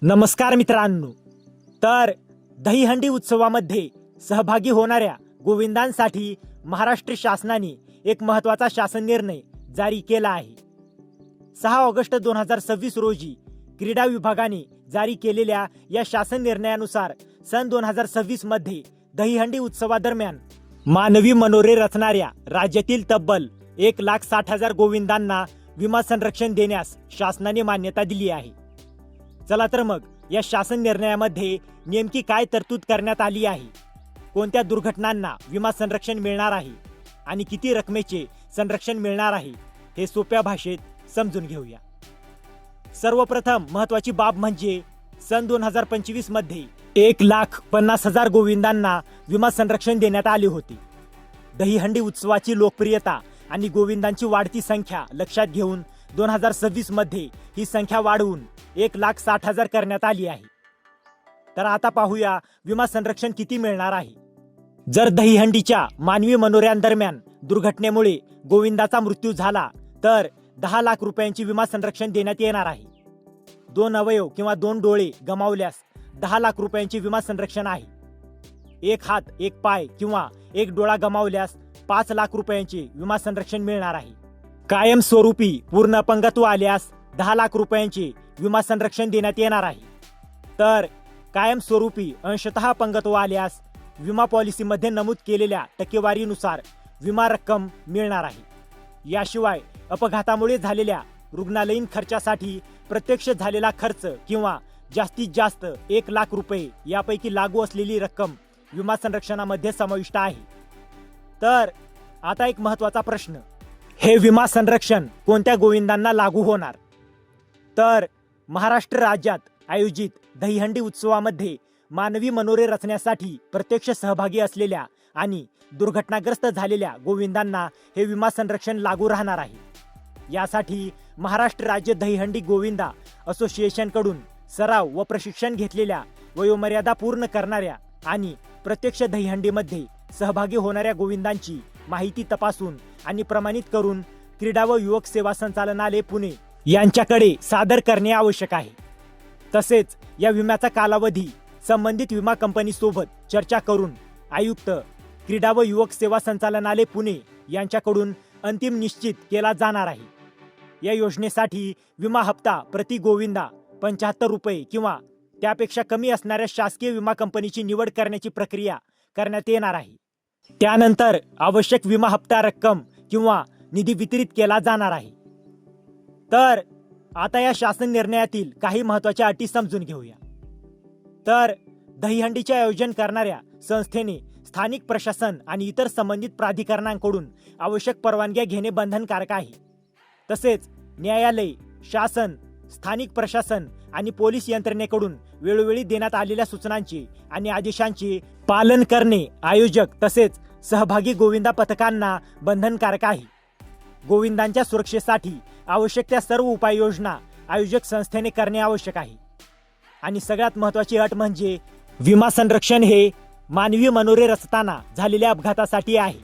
नमस्कार मित्रांनो, तर दहीहंडी उत्सवामध्ये सहभागी होणाऱ्या गोविंदांसाठी महाराष्ट्र शासनाने एक महत्त्वाचा शासन निर्णय जारी केला आहे. 6 ऑगस्ट 2026 रोजी क्रीडा विभागाने जारी केलेल्या या शासन निर्णयानुसार सन 2026 मध्ये दहीहंडी उत्सवादरम्यान मानवी मनोरे रचणाऱ्या राज्यातील तब्बल 1,60,000 गोविंदांना विमा संरक्षण देण्यास शासनाने मान्यता दिली आहे. चला तर मग या शासन निर्णयामध्ये नेमकी काय तरतूद करण्यात आली आहे, कोणत्या दुर्घटनांना विमा संरक्षण मिळणार आहे आणि किती रकमेचे संरक्षण मिळणार आहे हे सोप्या भाषेत समजून घेऊया. सर्वप्रथम महत्त्वाची बाब म्हणजे सन 2025 मध्ये 1,50,000 गोविंदांना विमा संरक्षण देण्यात आले होते. दहीहंडी उत्सवाची लोकप्रियता आणि गोविंदांची वाढती संख्या लक्षात घेऊन 2026 मध्ये ही संख्या वाढवून 1,60,000 करण्यात आली आहे. तर आता पाहूया विमा संरक्षण किती मिळणार आहे. जर दहीहंडीच्या मानवी मनोऱ्यांदरम्यान दुर्घटनेमुळे गोविंदाचा मृत्यू झाला तर 10 लाख रुपयांची विमा संरक्षण देण्यात येणार आहे. 2 अवयव किंवा 2 डोळे गमावल्यास 10 लाख रुपयांची विमा संरक्षण आहे. 1 हात, 1 पाय किंवा 1 डोळा गमावल्यास 5 लाख रुपयांचे विमा संरक्षण मिळणार आहे. कायमस्वरूपी पूर्ण अपंगत्व आल्यास 10 लाख रुपयांचे विमा संरक्षण देण्यात येणार आहे. तर कायमस्वरूपी अंशतः अपंगत्व आल्यास विमा पॉलिसीमध्ये नमूद केलेल्या टक्केवारीनुसार विमा रक्कम मिळणार आहे. याशिवाय अपघातामुळे झालेल्या रुग्णालयीन खर्चासाठी प्रत्यक्ष झालेला खर्च किंवा जास्तीत जास्त 1 लाख रुपये यापैकी लागू असलेली रक्कम विमा संरक्षणामध्ये समाविष्ट आहे. तर आता एक महत्त्वाचा प्रश्न, हे विमा संरक्षण कोणत्या गोविंदांना लागू होणार? तर महाराष्ट्र राज्यात आयोजित दहीहंडी उत्सवामध्ये मानवी मनोरे रचण्यासाठी प्रत्यक्ष सहभागी असलेल्या आणि दुर्घटनाग्रस्त झालेल्या गोविंदांना हे विमा संरक्षण लागू राहणार आहे. यासाठी महाराष्ट्र राज्य दहीहंडी गोविंदा असोसिएशनकडून सराव व प्रशिक्षण घेतलेल्या वयोमर्यादा पूर्ण करणाऱ्या आणि प्रत्यक्ष दहीहंडीमध्ये सहभागी होणाऱ्या गोविंदांची माहिती तपासून आणि प्रमाणित करून क्रीडा व युवक सेवा संचालनालय पुणे यांच्याकडे सादर करणे आवश्यक आहे. तसेच या विम्याचा कालावधी संबंधित विमा कंपनीसोबत चर्चा करून आयुक्त क्रीडा व युवक सेवा संचालनालय पुणे यांच्याकडून अंतिम निश्चित केला जाणार आहे. या योजनेसाठी विमा हप्ता प्रति गोविंदा 75 रुपये किंवा त्यापेक्षा कमी असणाऱ्या शासकीय विमा कंपनीची निवड करण्याची प्रक्रिया करण्यात येणार आहे. त्यानंतर आवश्यक विमा हप्ता रक्कम किंवा निधी वितरित केला जाणार आहे. तर आता या शासन निर्णयातील काही महत्त्वाच्या अटी समजून घेऊया. तर दहीहंडीचे आयोजन करणाऱ्या संस्थेने स्थानिक प्रशासन आणि इतर संबंधित प्राधिकरणांकडून आवश्यक परवानग्या घेणे बंधनकारक आहे. तसेच न्यायालय, शासन, स्थानिक प्रशासन आणि पोलीस यंत्रणेकडून वेळोवेळी देण्यात आलेल्या सूचनांचे आणि आदेशांचे पालन करणे आयोजक तसेच सहभागी गोविंदा पथकांना बंधनकारक आहे. गोविंदांच्या सुरक्षेसाठी आवश्यक त्या सर्व उपाययोजना आयोजक संस्थेने करणे आवश्यक आहे. आणि सगळ्यात महत्त्वाची अट म्हणजे विमा संरक्षण हे मानवी मनोरे रचताना झालेल्या अपघातासाठी आहे.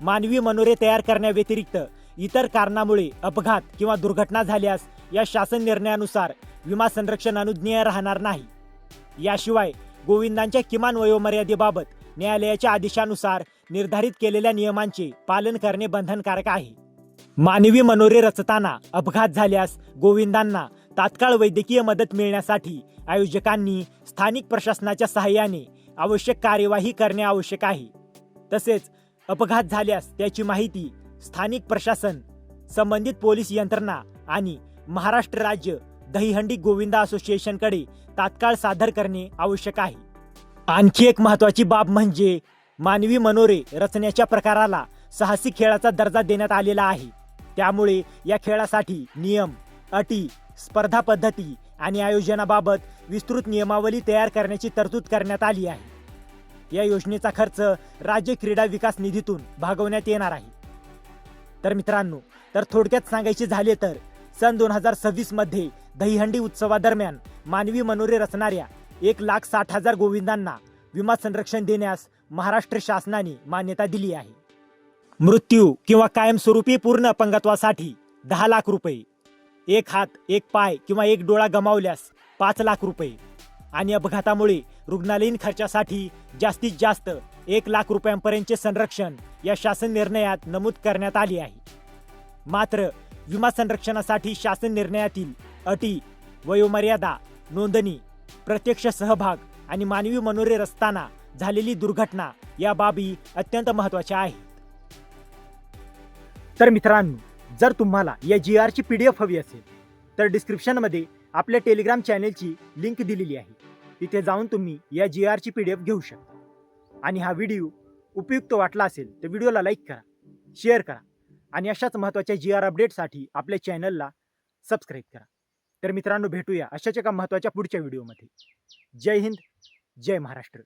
मानवी मनोरे तयार करण्याव्यतिरिक्त इतर कारणामुळे अपघात किंवा दुर्घटना झाल्यास या शासन निर्णयानुसार विमा संरक्षण अनुज्ञेय राहणार नाही. याशिवाय गोविंदांच्या किमान वयोमर्यादेबाबत न्यायालयाच्या आदेशानुसार निर्धारित केलेल्या नियमांचे पालन करणे बंधनकारक आहे. मानवी मनोरे रचताना अपघात झाल्यास गोविंदांना तात्काळ वैद्यकीय मदत मिळण्यासाठी आयोजकांनी स्थानिक प्रशासनाच्या सहाय्याने आवश्यक कार्यवाही करणे आवश्यक आहे. तसेच अपघात झाल्यास त्याची माहिती स्थानिक प्रशासन, संबंधित पोलीस यंत्रणा आणि महाराष्ट्र राज्य दहीहंडी गोविंदा असोसिएशनकडे तात्काळ सादर करणे आवश्यक आहे. आणखी एक महत्त्वाची बाब म्हणजे मानवी मनोरे रचण्याच्या प्रकाराला साहसी खेळाचा दर्जा देण्यात आलेला आहे. त्यामुळे या खेळासाठी नियम, अटी, स्पर्धा पद्धती आणि आयोजनाबाबत विस्तृत नियमावली तयार करण्याची तरतूद करण्यात आली आहे. या योजनेचा खर्च राज्य क्रीडा विकास निधीतून भागवण्यात येणार आहे. तर मित्रांनो, थोडक्यात सांगायचे झाले तर सन 2026 मध्ये दहीहंडी उत्सवादरम्यान मानवी मनोरे रचणाऱ्या 1,60,000 गोविंदांना विमा संरक्षण देण्यास महाराष्ट्र शासनाने मान्यता दिली आहे. मृत्यू किंवा कायमस्वरूपी पूर्ण अपंगत्वासाठी 10 लाख रुपये, 1 हात, 1 पाय किंवा 1 डोळा गमावल्यास 5 लाख रुपये आणि अपघातामुळे रुग्णालयीन खर्चासाठी जास्तीत जास्त 1 लाख रुपयांपर्यंतचे संरक्षण या शासन निर्णयात नमूद करण्यात आले आहे. मात्र विमा संरक्षणासाठी शासन निर्णयातील अटी, वयोमर्यादा, नोंदणी, प्रत्यक्ष सहभाग आणि मानवी मनोरे रचताना झालेली दुर्घटना या बाबी अत्यंत महत्त्वाच्या आहेत. तर मित्रांनो, जर तुम्हाला या GR ची PDF हवी असेल तर डिस्क्रिप्शनमध्ये आपल्या टेलिग्राम चॅनेलची लिंक दिलेली आहे. तिथे जाऊन तुम्ही या GR ची PDF घेऊ शकता. आणि हा व्हिडिओ उपयुक्त वाटला असेल तर व्हिडिओला लाईक करा, शेअर करा आणि अशाच महत्त्वाच्या GR अपडेटसाठी आपल्या चॅनलला सबस्क्राईब करा. तर मित्रांनो, भेटूया अशाच एका महत्त्वाच्या पुढच्या व्हिडिओमध्ये. जय हिंद, जय महाराष्ट्र.